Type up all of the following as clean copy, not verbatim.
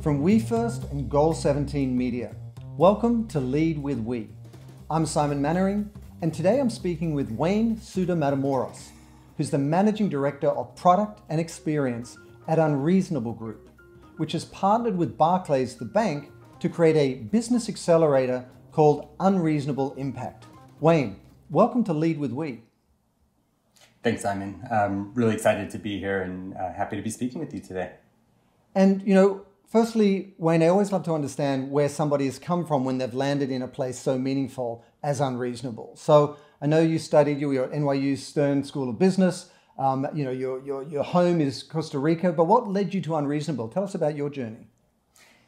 From We First and Goal 17 Media. Welcome to Lead with We. I'm Simon Mannering, and today I'm speaking with Wayne Suiter Matamoros, who's the Managing Director of Product and Experience at Unreasonable Group, which has partnered with Barclays, the bank, to create a business accelerator called Unreasonable Impact. Wayne, welcome to Lead with We. Thanks, Simon. I'm really excited to be here and happy to be speaking with you today. And, firstly, Wayne, I always love to understand where somebody has come from when they've landed in a place so meaningful as Unreasonable. So I know you were at NYU Stern School of Business. Your home is Costa Rica, but what led you to Unreasonable? Tell us about your journey.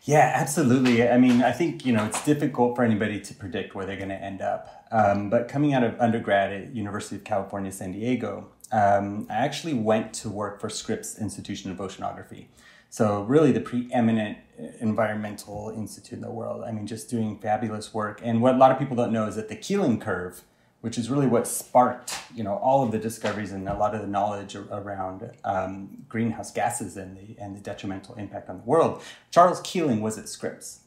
Yeah, absolutely. I mean, I think, it's difficult for anybody to predict where they're going to end up. But coming out of undergrad at University of California, San Diego, I actually went to work for Scripps Institution of Oceanography. So really the preeminent environmental institute in the world. I mean, just doing fabulous work. And what a lot of people don't know is that the Keeling curve, which is really what sparked, all of the discoveries and a lot of the knowledge around greenhouse gases and the detrimental impact on the world. Charles Keeling was at Scripps.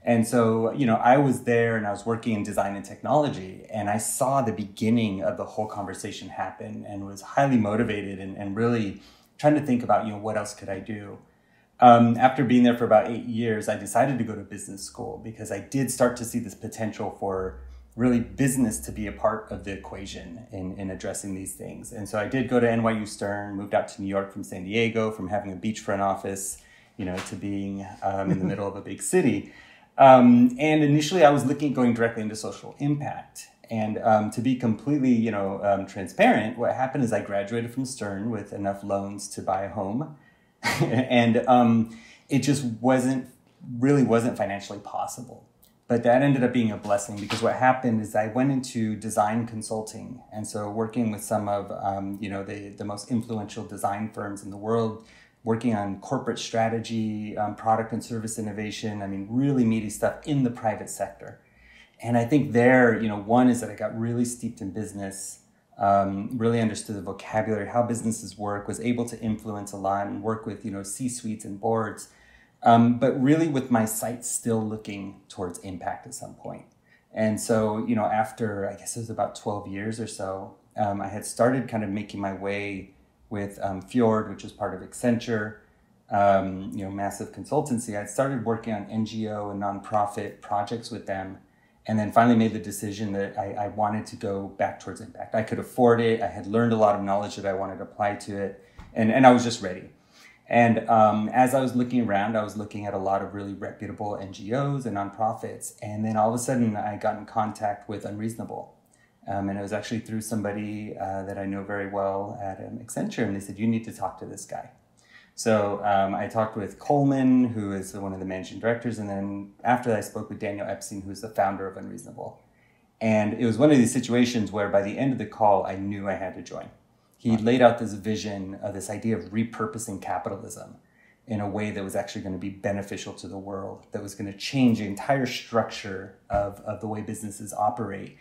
And so, I was there and I was working in design and technology, and I saw the beginning of the whole conversation happen and was highly motivated and really trying to think about, what else could I do? After being there for about 8 years, I decided to go to business school because I did start to see this potential for really business to be a part of the equation in addressing these things. And so I did go to NYU Stern, moved out to New York from San Diego, from having a beachfront office, to being in the middle of a big city. And initially I was looking at going directly into social impact. And to be completely, transparent, what happened is I graduated from Stern with enough loans to buy a home. And it just wasn't financially possible. But that ended up being a blessing because what happened is I went into design consulting. And so working with some of, the most influential design firms in the world, working on corporate strategy, product and service innovation, really meaty stuff in the private sector. And I think there, one is that I got really steeped in business, really understood the vocabulary, how businesses work, was able to influence a lot and work with, C-suites and boards. But really with my sights still looking towards impact at some point. And so, after, I guess it was about 12 years or so, I had started kind of making my way with Fjord, which was part of Accenture, massive consultancy. I started working on NGO and nonprofit projects with them, and then finally made the decision that I wanted to go back towards impact. I could afford it. I had learned a lot of knowledge that I wanted to apply to it, and I was just ready. And as I was looking around, I was looking at a lot of really reputable NGOs and nonprofits. And then all of a sudden, I got in contact with Unreasonable. And it was actually through somebody that I know very well at Accenture. And they said, you need to talk to this guy. So I talked with Coleman, who is one of the managing directors. And then after that, I spoke with Daniel Epstein, who's the founder of Unreasonable. And it was one of these situations where by the end of the call, I knew I had to join. He laid out this vision of this idea of repurposing capitalism in a way that was actually going to be beneficial to the world, that was going to change the entire structure of the way businesses operate.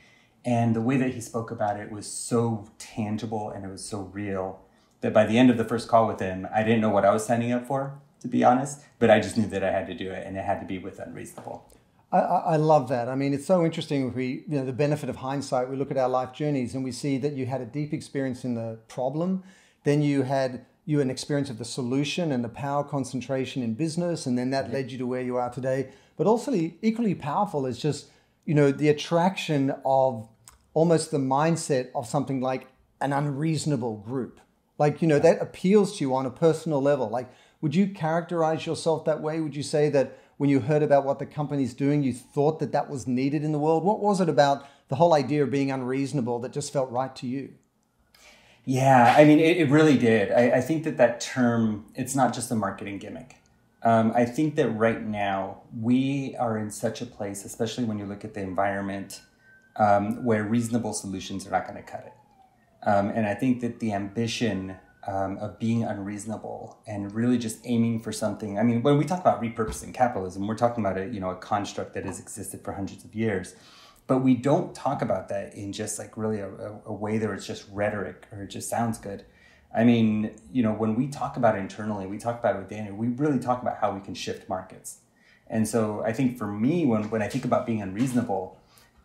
And the way that he spoke about it was so tangible and it was so real that by the end of the first call with him, I didn't know what I was signing up for, to be honest, but I just knew that I had to do it, and it had to be with Unreasonable. I love that. It's so interesting. The benefit of hindsight, we look at our life journeys and we see that you had a deep experience in the problem. Then you had an experience of the solution and the power concentration in business. And then that led you to where you are today. But also equally powerful is just, the attraction of almost the mindset of something like an unreasonable group. That appeals to you on a personal level. Would you characterize yourself that way? Would you say that when you heard about what the company's doing, you thought that was needed in the world? What was it about the whole idea of being unreasonable that just felt right to you? Yeah, it really did. I think that term, it's not just a marketing gimmick. I think that right now we are in such a place, especially when you look at the environment, where reasonable solutions are not going to cut it. And I think that the ambition of being unreasonable and really just aiming for something. When we talk about repurposing capitalism, we're talking about a construct that has existed for hundreds of years. But we don't talk about that in just really a way that it's just rhetoric or it just sounds good. I mean, when we talk about it internally, we talk about it with Daniel, we really talk about how we can shift markets. And so I think for me, when I think about being unreasonable,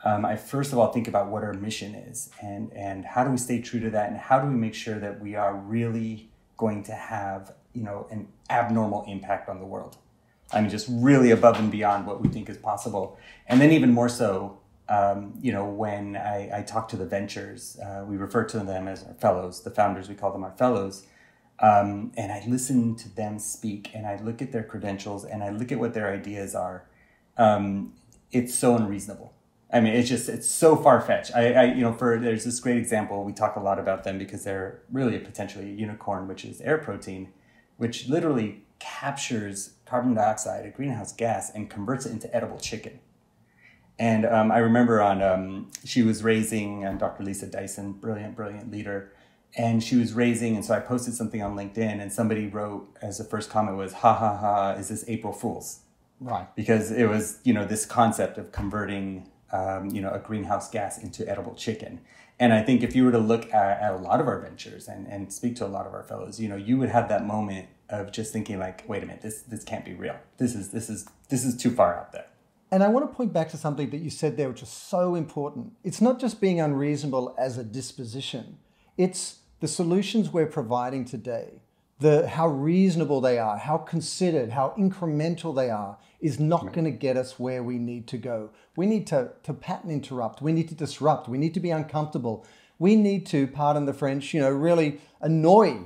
I first of all think about what our mission is and how do we stay true to that, and how do we make sure that we are really going to have, an abnormal impact on the world. I mean, just really above and beyond what we think is possible. And then even more so, when I talk to the ventures, we refer to them as our fellows, the founders, we call them our fellows. And I listen to them speak, and I look at their credentials, and I look at what their ideas are. It's so unreasonable. I mean, it's so far-fetched. There's this great example. We talk a lot about them because they're really potentially a unicorn, which is Air Protein, which literally captures carbon dioxide, a greenhouse gas, and converts it into edible chicken. And I remember she was raising, Dr. Lisa Dyson, brilliant leader, and she was raising, and so I posted something on LinkedIn, and somebody wrote as the first comment was, "Ha ha ha, is this April Fool's?" Right. Because it was, this concept of converting, a greenhouse gas into edible chicken. And I think if you were to look at a lot of our ventures and speak to a lot of our fellows, you would have that moment of just thinking like, wait a minute, this can't be real. This is too far out there. And I want to point back to something that you said there, which is so important. It's not just being unreasonable as a disposition. It's the solutions we're providing today, how reasonable they are, how considered, how incremental they are, is not going to get us where we need to go. We need to pattern interrupt. We need to disrupt. We need to be uncomfortable. We need to, pardon the French, really annoy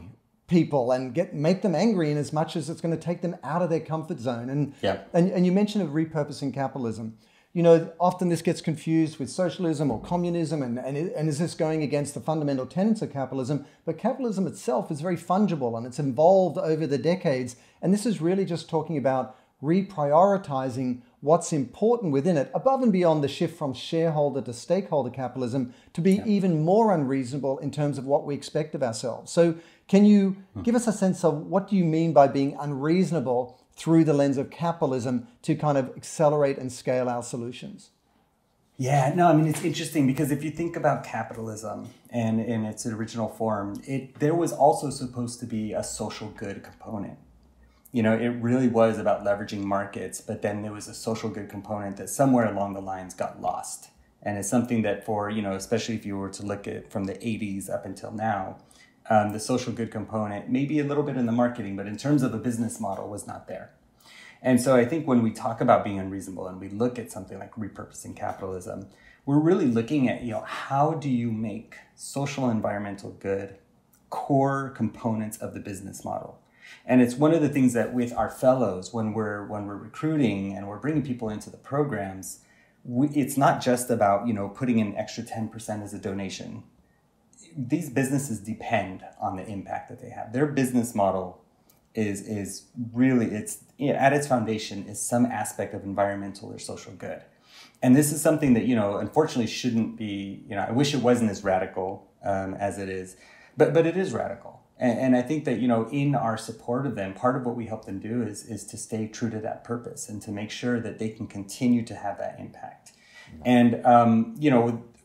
people and make them angry in as much as it's going to take them out of their comfort zone. And you mentioned of repurposing capitalism. Often this gets confused with socialism or communism, and is this going against the fundamental tenets of capitalism? But capitalism itself is very fungible, and it's evolved over the decades. And this is really just talking about reprioritizing what's important within it, above and beyond the shift from shareholder to stakeholder capitalism, to be even more unreasonable in terms of what we expect of ourselves. So can you give us a sense of what do you mean by being unreasonable through the lens of capitalism to kind of accelerate and scale our solutions? Yeah, no, I mean, it's interesting because if you think about capitalism and in its original form, there was also supposed to be a social good component. It really was about leveraging markets, but then there was a social good component that somewhere along the lines got lost. And it's something that especially if you were to look at from the 80s up until now, the social good component, maybe a little bit in the marketing, but in terms of a business model was not there. And so I think when we talk about being unreasonable and we look at something like repurposing capitalism, we're really looking at, how do you make social environmental good core components of the business model? And it's one of the things that with our fellows, when we're recruiting and we're bringing people into the programs, it's not just about, putting in extra 10% as a donation. These businesses depend on the impact that they have. Their business model is really, at its foundation is some aspect of environmental or social good. And this is something that, unfortunately shouldn't be, I wish it wasn't as radical as it is, but it is radical. And I think that, in our support of them, part of what we help them do is to stay true to that purpose and to make sure that they can continue to have that impact. And,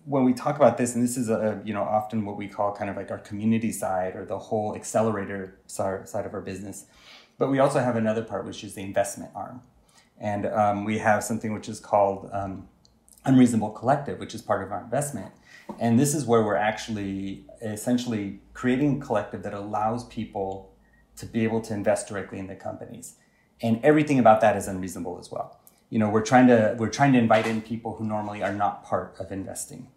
when we talk about this, and this is, often what we call kind of like our community side or the whole accelerator side of our business. But we also have another part, which is the investment arm. And we have something which is called Unreasonable Collective, which is part of our investment. And this is where we're actually essentially creating a collective that allows people to be able to invest directly in the companies. And everything about that is unreasonable as well. We're trying to invite in people who normally are not part of investing.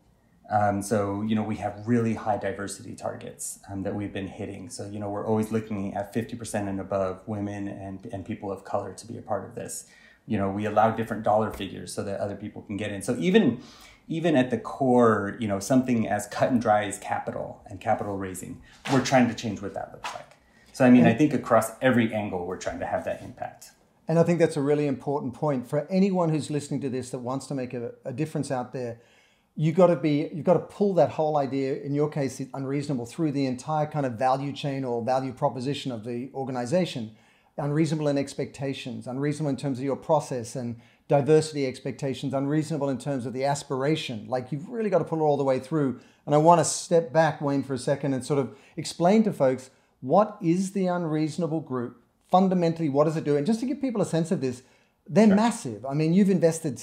So we have really high diversity targets that we've been hitting. So, we're always looking at 50% and above women and people of color to be a part of this. We allow different dollar figures so that other people can get in. So even at the core, something as cut and dry as capital and capital raising, we're trying to change what that looks like. So, I think across every angle, we're trying to have that impact. And I think that's a really important point for anyone who's listening to this that wants to make a difference out there. You've got to pull that whole idea, in your case, unreasonable, through the entire kind of value chain or value proposition of the organization. unreasonable in expectations, unreasonable in terms of your process and diversity expectations, unreasonable in terms of the aspiration. Like, you've really got to pull it all the way through. And I want to step back, Wayne, for a second and sort of explain to folks, what is the Unreasonable Group? Fundamentally, what does it do? And just to give people a sense of this, they're massive. I mean, you've invested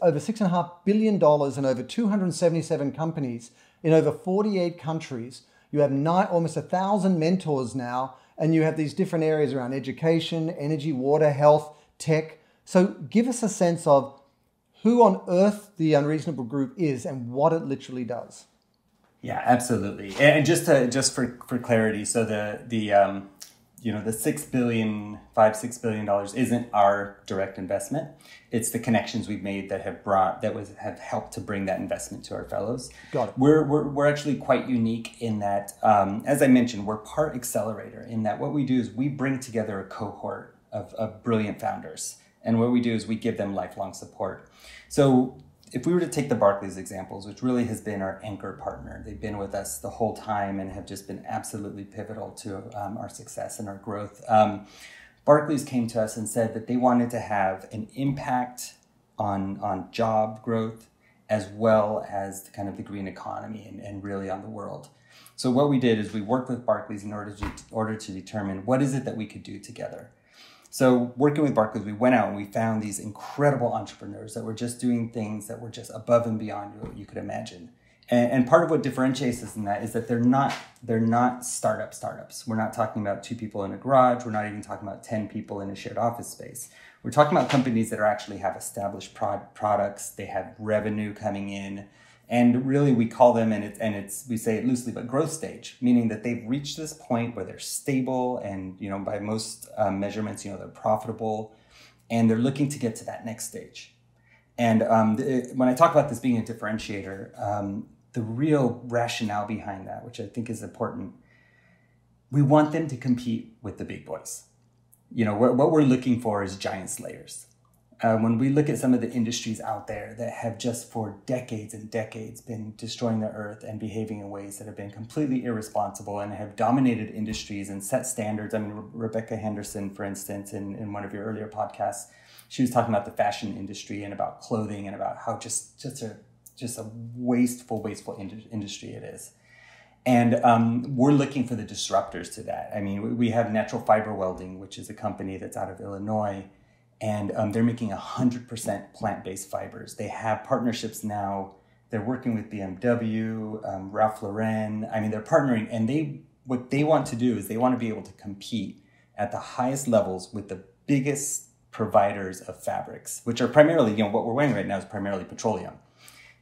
over $6.5 billion in over 277 companies in over 48 countries. You have almost 1,000 mentors now, and you have these different areas around education, energy, water, health, tech. So give us a sense of who on earth the Unreasonable Group is and what it literally does. Yeah, absolutely. And just for clarity, so the $6 billion isn't our direct investment. It's the connections we've made that have helped to bring that investment to our fellows. Got it. We're actually quite unique in that, as I mentioned, we're part accelerator in that what we do is we bring together a cohort of brilliant founders. And what we do is we give them lifelong support. So if we were to take the Barclays examples, which really has been our anchor partner, they've been with us the whole time and have just been absolutely pivotal to our success and our growth. Barclays came to us and said that they wanted to have an impact on job growth as well as kind of the green economy and really on the world. So what we did is we worked with Barclays in order to determine what is it that we could do together. So working with Barclays, we went out and we found these incredible entrepreneurs that were just doing things that were just above and beyond what you could imagine. And part of what differentiates us in that is that they're not startups. We're not talking about 2 people in a garage. We're not even talking about 10 people in a shared office space. We're talking about companies that actually have established products. They have revenue coming in. And really, we call them, we say it loosely, but growth stage, meaning that they've reached this point where they're stable and, by most measurements, they're profitable, and they're looking to get to that next stage. And when I talk about this being a differentiator, the real rationale behind that, which I think is important, we want them to compete with the big boys. What we're looking for is giant slayers. When we look at some of the industries out there that have just for decades and decades been destroying the earth and behaving in ways that have been completely irresponsible and have dominated industries and set standards. I mean, Rebecca Henderson, for instance, in one of your earlier podcasts, she was talking about the fashion industry and about clothing and about how just a wasteful industry it is. And we're looking for the disruptors to that. I mean, we have Natural Fiber Welding, which is a company that's out of Illinois. And they're making 100% plant-based fibers. They have partnerships now. They're working with BMW, Ralph Lauren. I mean, they're partnering. And what they want to do is they want to be able to compete at the highest levels with the biggest providers of fabrics, which are primarily, what we're wearing right now is primarily petroleum.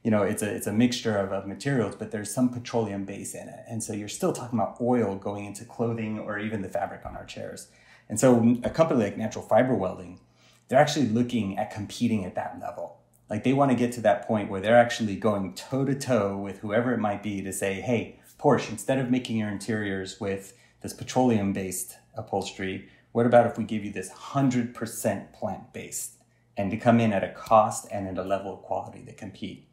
It's a mixture of materials, but there's some petroleum base in it. And so you're still talking about oil going into clothing or even the fabric on our chairs. And so a company like Natural Fiber Welding, they're actually looking at competing at that level. Like, they want to get to that point where they're actually going toe to toe with whoever it might be to say, hey, Porsche, instead of making your interiors with this petroleum-based upholstery, what about if we give you this 100% plant-based and to come in at a cost and at a level of quality that compete?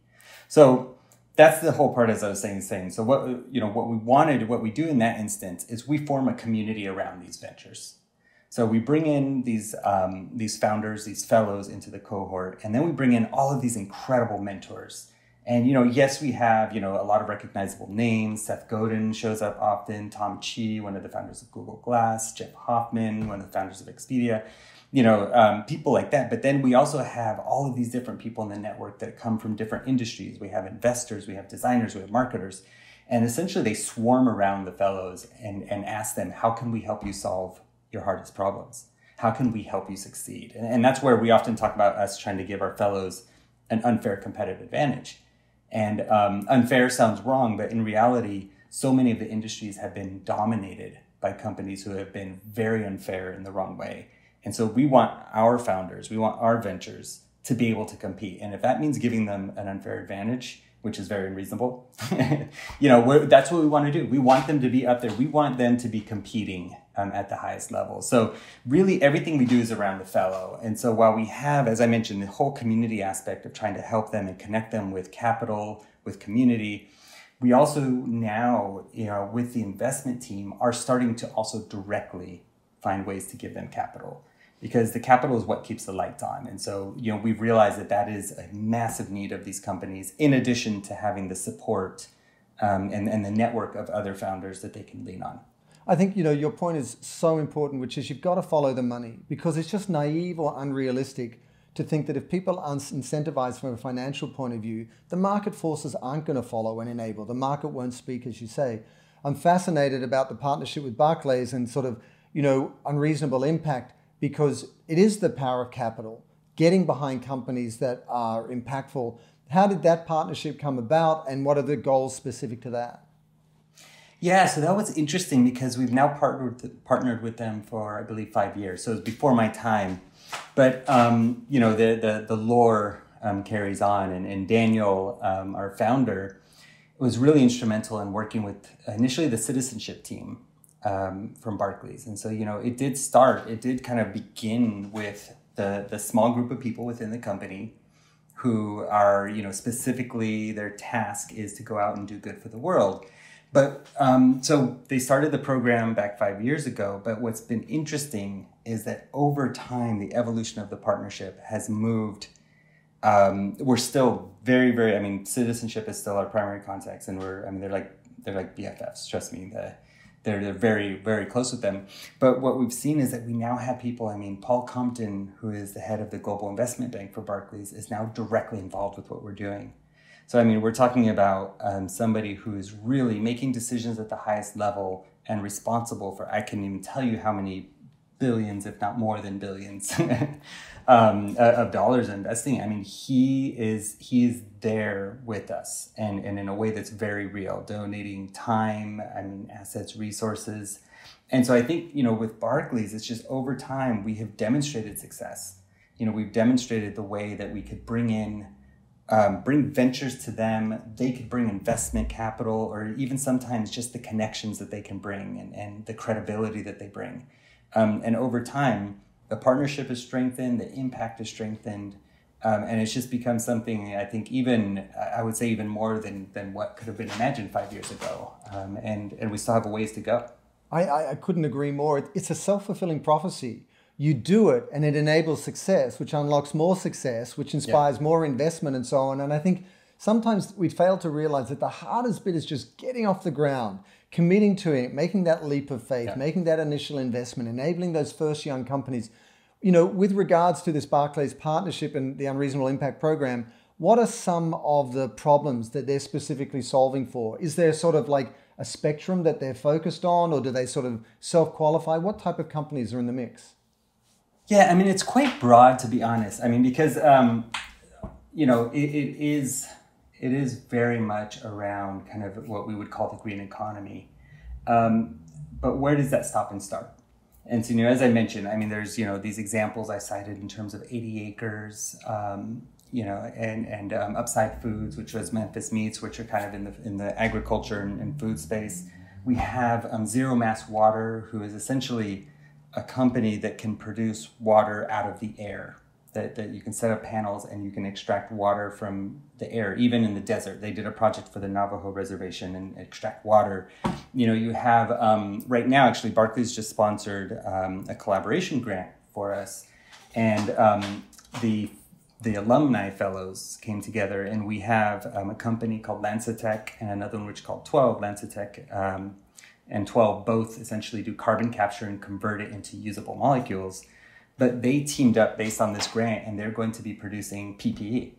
So that's the whole part, as I was saying. So what we do in that instance is we form a community around these ventures. So we bring in these founders, these fellows into the cohort, and then we bring in all of these incredible mentors. And, yes, we have, a lot of recognizable names. Seth Godin shows up often, Tom Chi, one of the founders of Google Glass, Jeff Hoffman, one of the founders of Expedia, people like that. But then we also have all of these different people in the network that come from different industries. We have investors, we have designers, we have marketers. And essentially they swarm around the fellows and ask them, how can we help you solve your hardest problems? How can we help you succeed? And that's where we often talk about us trying to give our fellows an unfair competitive advantage. And unfair sounds wrong, but in reality, so many of the industries have been dominated by companies who have been very unfair in the wrong way. And so we want our founders, we want our ventures to be able to compete. And if that means giving them an unfair advantage, which is very unreasonable, that's what we want to do. We want them to be up there. We want them to be competing at the highest level. So really everything we do is around the fellow. And so while we have, as I mentioned, the whole community aspect of trying to help them and connect them with capital, with community, we also now, with the investment team, are starting to also directly find ways to give them capital, because the capital is what keeps the lights on. And so, we've realized that is a massive need of these companies, in addition to having the support and the network of other founders that they can lean on. I think, your point is so important, which is you've got to follow the money, because it's just naive or unrealistic to think that if people are incentivized from a financial point of view, the market forces aren't going to follow and enable. The market won't speak, as you say. I'm fascinated about the partnership with Barclays and sort of, Unreasonable Impact, because it is the power of capital, getting behind companies that are impactful. How did that partnership come about, and what are the goals specific to that? Yeah, so that was interesting because we've now partnered with them for, I believe, 5 years. So it was before my time. But, the lore carries on. And Daniel, our founder, was really instrumental in working with initially the citizenship team from Barclays. And so, it did kind of begin with the small group of people within the company who are, specifically their task is to go out and do good for the world. But so they started the program back 5 years ago. But what's been interesting is that over time, the evolution of the partnership has moved. We're still very, very, citizenship is still our primary contacts, and they're like BFFs. Trust me, they're very, very close with them. But what we've seen is that we now have people, Paul Compton, who is the head of the Global Investment Bank for Barclays, is now directly involved with what we're doing. So, we're talking about somebody who is really making decisions at the highest level and responsible for, I can't even tell you how many billions, if not more than billions, of dollars investing. He is there with us and in a way that's very real, donating time, assets, resources. And so I think, with Barclays, it's just over time, we have demonstrated success. We've demonstrated the way that we could bring ventures to them. They could bring investment capital, or even sometimes just the connections that they can bring and the credibility that they bring. And over time, the partnership is strengthened, the impact is strengthened, and it's just become something, I think, I would say even more than what could have been imagined 5 years ago. And we still have a ways to go. I couldn't agree more. It's a self-fulfilling prophecy. You do it and it enables success, which unlocks more success, which inspires more investment and so on. And I think sometimes we fail to realize that the hardest bit is just getting off the ground, committing to it, making that leap of faith, making that initial investment, enabling those first young companies. With regards to this Barclays partnership and the Unreasonable Impact program, what are some of the problems that they're specifically solving for? Is there sort of like a spectrum that they're focused on, or do they sort of self-qualify? What type of companies are in the mix? Yeah, it's quite broad, to be honest. Because, it is very much around kind of what we would call the green economy. But where does that stop and start? And so, as I mentioned, there's, these examples I cited in terms of 80 acres, and Upside Foods, which was Memphis Meats, which are kind of in the agriculture and food space. We have Zero Mass Water, who is essentially a company that can produce water out of the air, that you can set up panels and you can extract water from the air, even in the desert. They did a project for the Navajo reservation and extract water. You have, right now, actually, Barclays just sponsored a collaboration grant for us. And the alumni fellows came together, and we have a company called Lancetech and another one which is called 12, Lancetech, and 12 both essentially do carbon capture and convert it into usable molecules. But they teamed up based on this grant, and they're going to be producing PPE.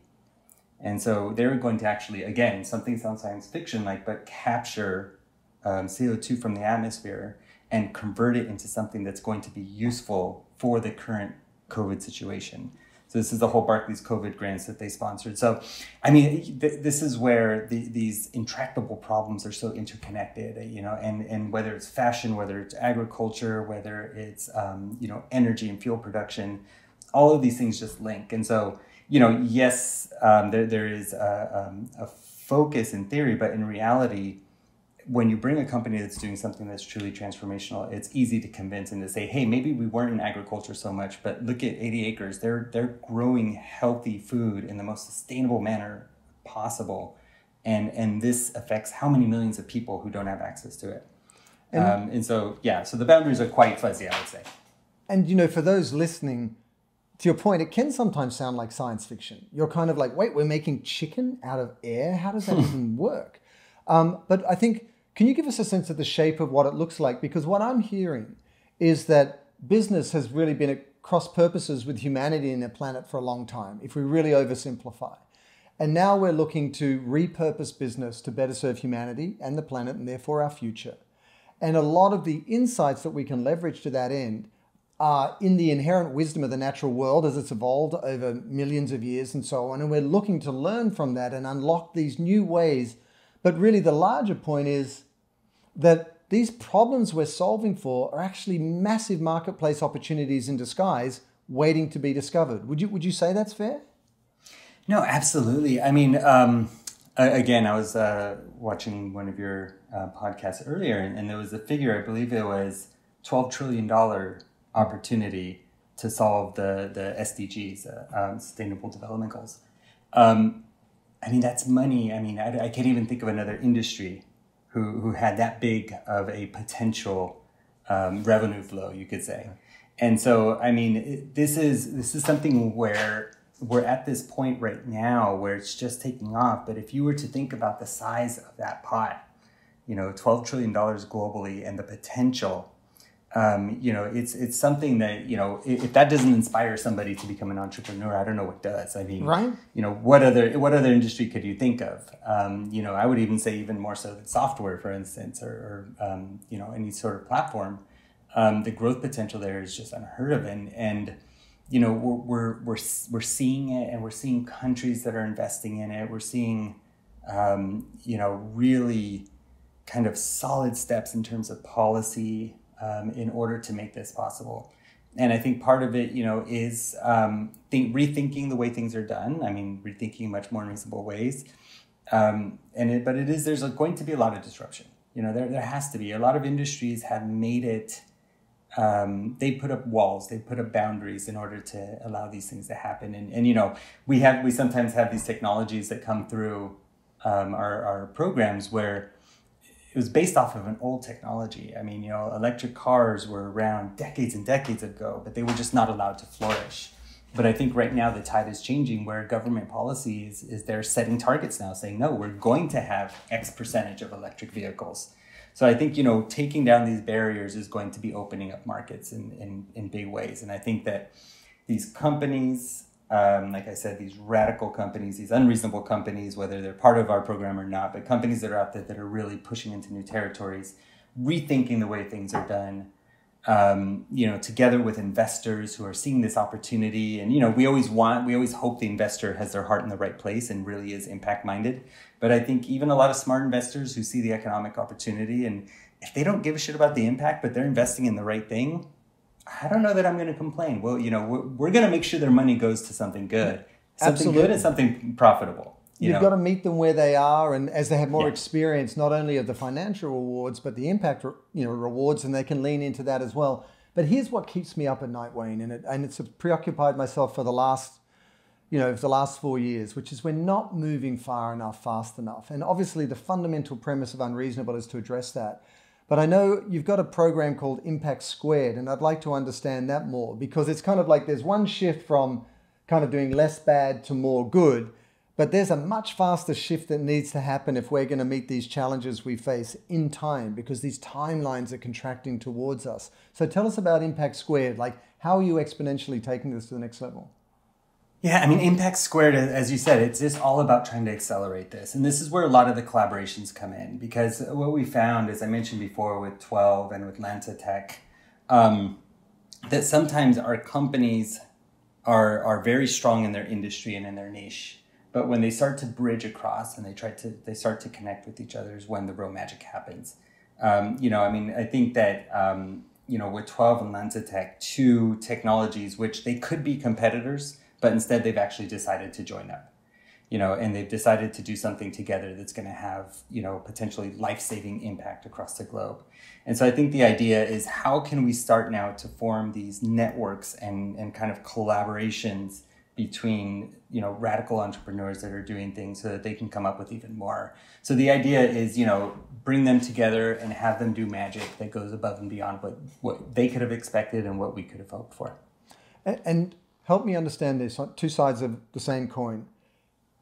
And so they're going to actually, again, something sounds science fiction-like, but capture CO2 from the atmosphere and convert it into something that's going to be useful for the current COVID situation. So this is the whole Barclays COVID grants that they sponsored. So, this is where these intractable problems are so interconnected, and whether it's fashion, whether it's agriculture, whether it's, energy and fuel production, all of these things just link. And so, yes, there is a focus in theory, but in reality, when you bring a company that's doing something that's truly transformational, it's easy to convince and to say, hey, maybe we weren't in agriculture so much, but look at 80 acres. They're growing healthy food in the most sustainable manner possible. And this affects how many millions of people who don't have access to it. And so the boundaries are quite fuzzy, I would say. And, for those listening, to your point, it can sometimes sound like science fiction. You're kind of like, wait, we're making chicken out of air? How does that even work? But I think, can you give us a sense of the shape of what it looks like? Because what I'm hearing is that business has really been at cross purposes with humanity and the planet for a long time, if we really oversimplify. And now we're looking to repurpose business to better serve humanity and the planet and therefore our future. And a lot of the insights that we can leverage to that end are in the inherent wisdom of the natural world as it's evolved over millions of years and so on. And we're looking to learn from that and unlock these new ways. But really the larger point is that these problems we're solving for are actually massive marketplace opportunities in disguise waiting to be discovered. Would you say that's fair? No, absolutely. I mean, again, I was watching one of your podcasts earlier, and there was a figure, I believe it was $12 trillion opportunity to solve the SDGs, Sustainable Development Goals. I mean, that's money. I mean, I can't even think of another industry who had that big of a potential revenue flow, you could say. And so, I mean, this is something where we're at this point right now where it's just taking off. But if you were to think about the size of that pot, $12 trillion globally and the potential, it's something that, if that doesn't inspire somebody to become an entrepreneur, I don't know what does. I mean, right. What other industry could you think of? I would even say even more so than software, for instance, or any sort of platform. The growth potential there is just unheard of. And we're seeing it, and we're seeing countries that are investing in it. We're seeing, really kind of solid steps in terms of policy in order to make this possible. And I think part of it, is rethinking the way things are done. I mean, rethinking much more reasonable ways. There's going to be a lot of disruption. There has to be. A lot of industries have made it. They put up walls, they put up boundaries in order to allow these things to happen. And we sometimes have these technologies that come through our programs where it was based off of an old technology. I mean, electric cars were around decades and decades ago, but they were just not allowed to flourish. But I think right now the tide is changing where government policy is they're setting targets now saying, no, we're going to have X percentage of electric vehicles. So I think, taking down these barriers is going to be opening up markets in big ways. And I think that these companies, like I said, these radical companies, these unreasonable companies, whether they're part of our program or not, but companies that are out there that are really pushing into new territories, rethinking the way things are done, together with investors who are seeing this opportunity. And, we always hope the investor has their heart in the right place and really is impact minded. But I think even a lot of smart investors who see the economic opportunity, and if they don't give a shit about the impact, but they're investing in the right thing, I don't know that I'm going to complain. Well, we're going to make sure their money goes to something good, something good and something profitable. You've got to meet them where they are, and as they have more experience, not only of the financial rewards, but the impact, rewards, and they can lean into that as well. But here's what keeps me up at night, Wayne, and it's preoccupied myself for the last 4 years, which is we're not moving far enough, fast enough. And obviously the fundamental premise of Unreasonable is to address that. But I know you've got a program called Impact Squared, and I'd like to understand that more, because it's kind of like there's one shift from kind of doing less bad to more good, but there's a much faster shift that needs to happen if we're going to meet these challenges we face in time, because these timelines are contracting towards us. So tell us about Impact Squared. Like, how are you exponentially taking this to the next level? Yeah, I mean, Impact Squared, as you said, it's just all about trying to accelerate this. And this is where a lot of the collaborations come in, because what we found, as I mentioned before with 12 and with Lanta Tech, that sometimes our companies are very strong in their industry and in their niche. But when they start to bridge across and they start to connect with each other is when the real magic happens. I think that, with 12 and Lanta Tech, two technologies which they could be competitors, but instead they've actually decided to join up, and they've decided to do something together that's going to have, potentially life-saving impact across the globe. And so I think the idea is, how can we start now to form these networks and kind of collaborations between, radical entrepreneurs that are doing things so that they can come up with even more. So the idea is, bring them together and have them do magic that goes above and beyond what they could have expected and what we could have hoped for. And help me understand this, two sides of the same coin.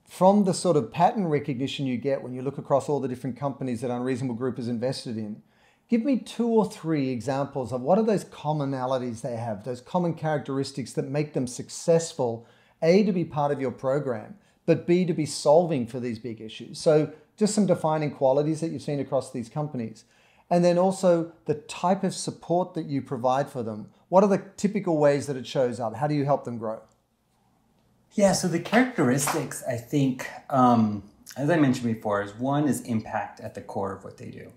From the sort of pattern recognition you get when you look across all the different companies that Unreasonable Group is invested in, give me 2 or 3 examples of what are those commonalities they have, those common characteristics that make them successful, A, to be part of your program, but B, to be solving for these big issues. So just some defining qualities that you've seen across these companies. And then also the type of support that you provide for them. What are the typical ways that it shows up? How do you help them grow? Yeah, so the characteristics, I think, as I mentioned before, one is impact at the core of what they do.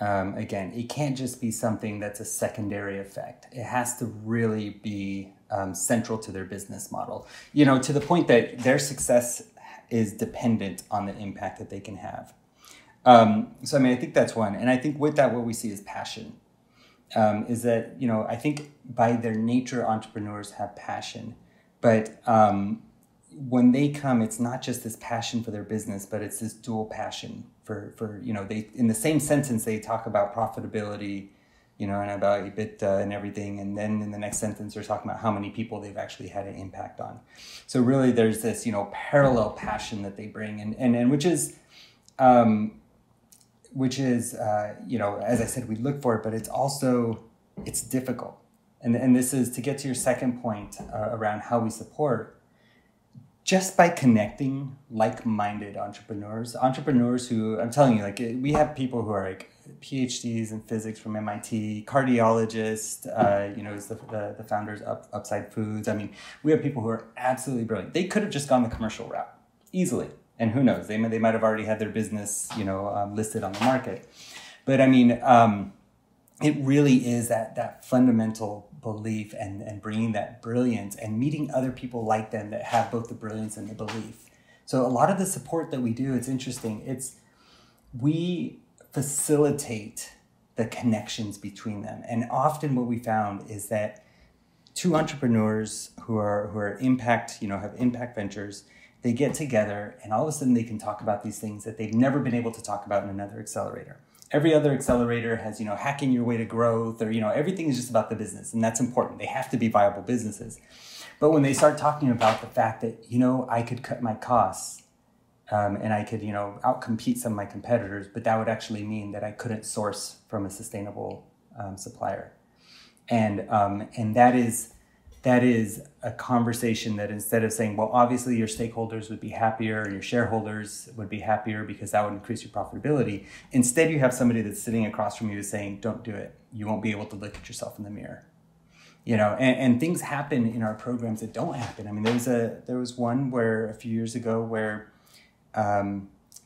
Again, it can't just be something that's a secondary effect. It has to really be central to their business model, to the point that their success is dependent on the impact that they can have. So, I think that's one. And I think with that, what we see is passion. Is that, I think by their nature, entrepreneurs have passion. But when they come, it's not just this passion for their business, but it's this dual passion for they, in the same sentence, they talk about profitability, and about EBITDA and everything. And then in the next sentence, they're talking about how many people they've actually had an impact on. So really there's this, parallel passion that they bring and which is, as I said, we look for it, but it's difficult. And this is to get to your second point around how we support, just by connecting like-minded entrepreneurs who, I'm telling you, we have people who are PhDs in physics from MIT, cardiologist, is the founders of Upside Foods. We have people who are absolutely brilliant. They could have just gone the commercial route easily. And who knows, they might have already had their business, listed on the market. But it really is that fundamental belief and bringing that brilliance and meeting other people like them that have both the brilliance and the belief. So a lot of the support that we do, it's interesting. We facilitate the connections between them. And often what we found is that 2 entrepreneurs who are impact, have impact ventures, they get together and all of a sudden they can talk about these things that they've never been able to talk about in another accelerator. Every other accelerator has, hacking your way to growth or, everything is just about the business. And that's important. They have to be viable businesses. But when they start talking about the fact that, I could cut my costs and I could, outcompete some of my competitors, but that would actually mean that I couldn't source from a sustainable supplier. And that is a conversation that instead of saying, well, obviously your stakeholders would be happier and your shareholders would be happier because that would increase your profitability. Instead, you have somebody that's sitting across from you saying, don't do it. You won't be able to look at yourself in the mirror. And things happen in our programs that don't happen. There was one where a few years ago where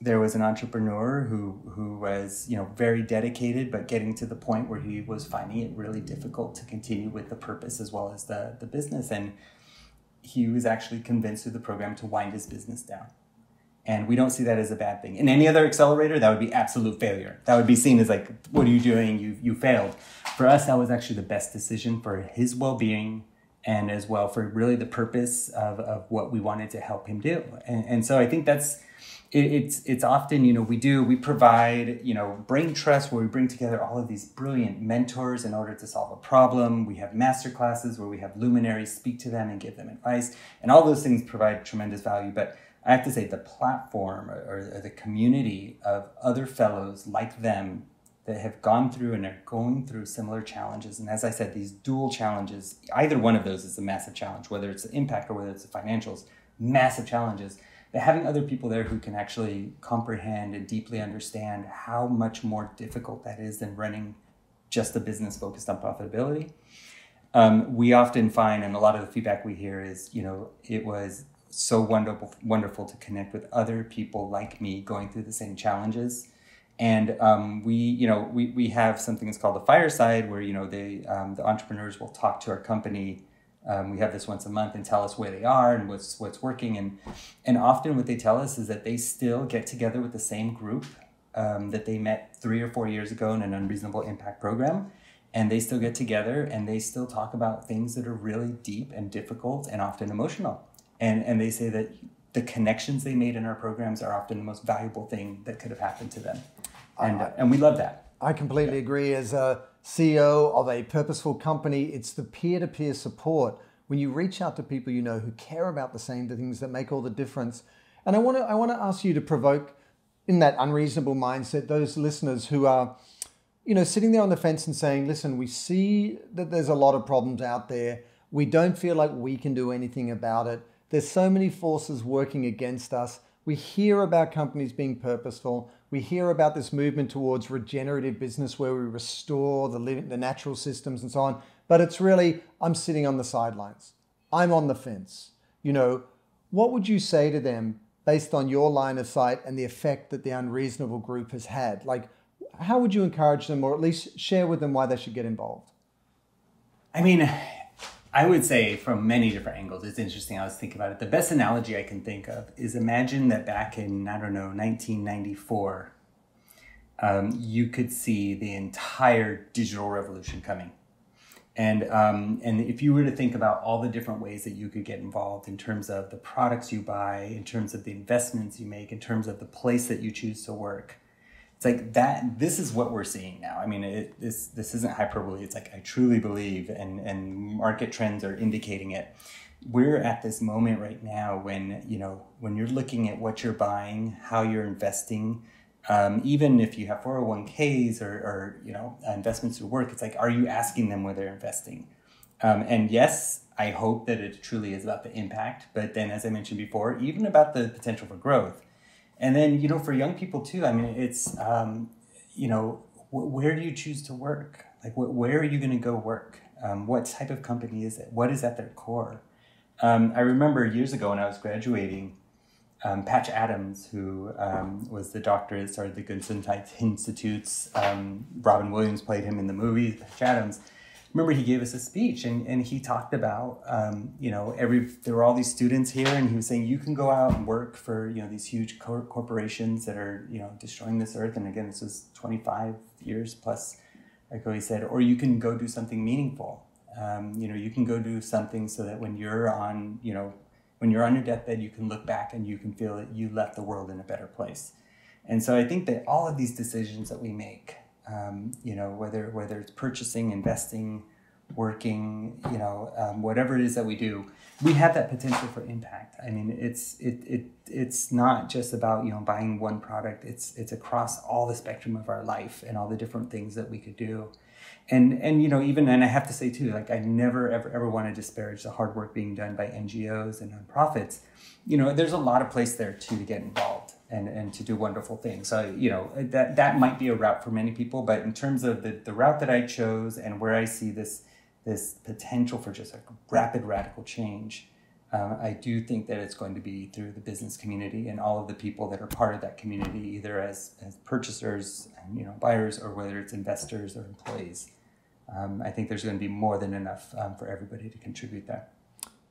there was an entrepreneur who was, very dedicated, but getting to the point where he was finding it really difficult to continue with the purpose as well as the business. And he was actually convinced through the program to wind his business down. And we don't see that as a bad thing. In any other accelerator, that would be absolute failure. That would be seen as what are you doing? You failed. For us, that was actually the best decision for his well-being and as well for really the purpose of what we wanted to help him do. And so I think it's often, we provide, brain trust where we bring together all of these brilliant mentors in order to solve a problem. We have master classes where we have luminaries speak to them and give them advice. And all those things provide tremendous value. But I have to say the platform or the community of other fellows like them that have gone through and are going through similar challenges. And as I said, these dual challenges, either one of those is a massive challenge, whether it's the impact or whether it's the financials, massive challenges. But having other people there who can actually comprehend and deeply understand how much more difficult that is than running just a business focused on profitability. We often find, and a lot of the feedback we hear is, it was so wonderful to connect with other people like me going through the same challenges. And we have something that's called the fireside where, the entrepreneurs will talk to our company. We have this once a month and tell us where they are and what's working. And often what they tell us is that they still get together with the same group that they met 3 or 4 years ago in an Unreasonable Impact program. And they still get together and they still talk about things that are really deep and difficult and often emotional. And they say that the connections they made in our programs are often the most valuable thing that could have happened to them. And we love that. I completely agree. As a CEO of a purposeful company, it's the peer-to-peer support. When you reach out to people you know who care about the same things that make all the difference. And I want to ask you to provoke in that unreasonable mindset those listeners who are, sitting there on the fence and saying, listen, we see that there's a lot of problems out there. We don't feel like we can do anything about it. There's so many forces working against us. We hear about companies being purposeful. We hear about this movement towards regenerative business where we restore the natural systems and so on. But it's really, I'm sitting on the sidelines. I'm on the fence. What would you say to them based on your line of sight and the effect that the Unreasonable Group has had? Like, how would you encourage them, or at least share with them why they should get involved? I mean, I would say from many different angles, it's interesting. I was thinking about it. The best analogy I can think of is imagine that back in, 1994, you could see the entire digital revolution coming. And if you were to think about all the different ways that you could get involved in terms of the products you buy, in terms of the investments you make, in terms of the place that you choose to work, it's like that. This is what we're seeing now. I mean, this isn't hyperbole. It's like I truly believe, and market trends are indicating it. We're at this moment right now when you're looking at what you're buying, how you're investing. Even if you have 401ks or investments through work, it's like, are you asking them where they're investing? And yes, I hope that it truly is about the impact, but then as I mentioned before, even about the potential for growth. And then, for young people too, I mean, it's, where do you choose to work? Like, where are you going to go work? What type of company is it? What is at their core? I remember years ago when I was graduating, Patch Adams, who was the doctor that started the Gesundheit Institutes. Robin Williams played him in the movie, Patch Adams. Remember, he gave us a speech and he talked about, there were all these students here, and he was saying, you can go out and work for, these huge corporations that are, destroying this earth. And again, this was 25 years plus ago, he said, or you can go do something meaningful. You can go do something so that when you're on your deathbed, you can look back and you can feel that you left the world in a better place. And so I think that all of these decisions that we make, whether it's purchasing, investing, working, whatever it is that we do, we have that potential for impact. I mean, it's not just about, buying one product. It's across all the spectrum of our life and all the different things that we could do. And I have to say too, like, I never, ever want to disparage the hard work being done by NGOs and nonprofits. There's a lot of place there too to get involved and to do wonderful things. So, that might be a route for many people, but in terms of the route that I chose and where I see this potential for just a rapid, radical change, I do think that it's going to be through the business community and all of the people that are part of that community, either as purchasers, buyers, or whether it's investors or employees. I think there's going to be more than enough for everybody to contribute there.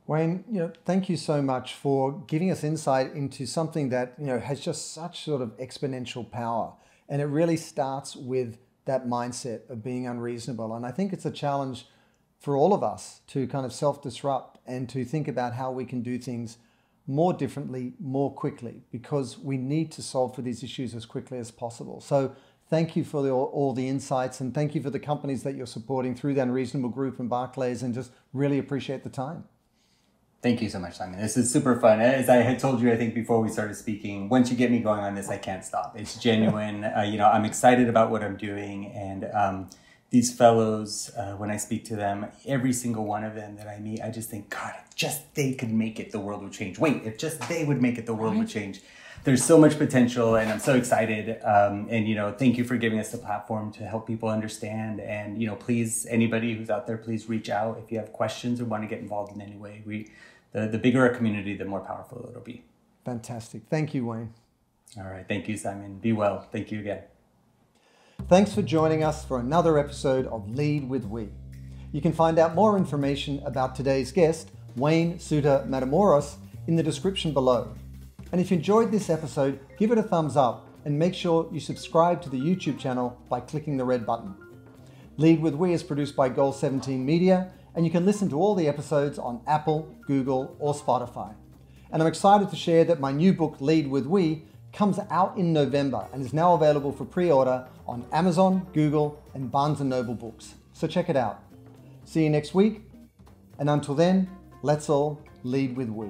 Wayne, thank you so much for giving us insight into something that, has just such sort of exponential power. And it really starts with that mindset of being unreasonable. And I think it's a challenge for all of us to kind of self-disrupt and to think about how we can do things more differently, more quickly, because we need to solve for these issues as quickly as possible. So thank you for all the insights, and thank you for the companies that you're supporting through the Unreasonable Group and Barclays, and just really appreciate the time. Thank you so much, Simon. This is super fun. As I had told you, I think before we started speaking, once you get me going on this, I can't stop. It's genuine. I'm excited about what I'm doing, and these fellows, when I speak to them, every single one of them that I meet, I just think, God, if just they could make it, the world would change. Wait, if just they would make it, the world would change. There's so much potential, and I'm so excited. Thank you for giving us the platform to help people understand. And, please, anybody who's out there, please reach out if you have questions or want to get involved in any way. The bigger our community, the more powerful it'll be. Fantastic. Thank you, Wayne. All right. Thank you, Simon. Be well. Thank you again. Thanks for joining us for another episode of Lead with We. You can find out more information about today's guest, Wayne Suiter Matamoros, in the description below. And if you enjoyed this episode, give it a thumbs up and make sure you subscribe to the YouTube channel by clicking the red button. Lead with We is produced by Goal 17 Media, and you can listen to all the episodes on Apple, Google, or Spotify. And I'm excited to share that my new book, Lead with We, comes out in November and is now available for pre-order on Amazon, Google, and Barnes & Noble books. So check it out. See you next week. And until then, let's all lead with we.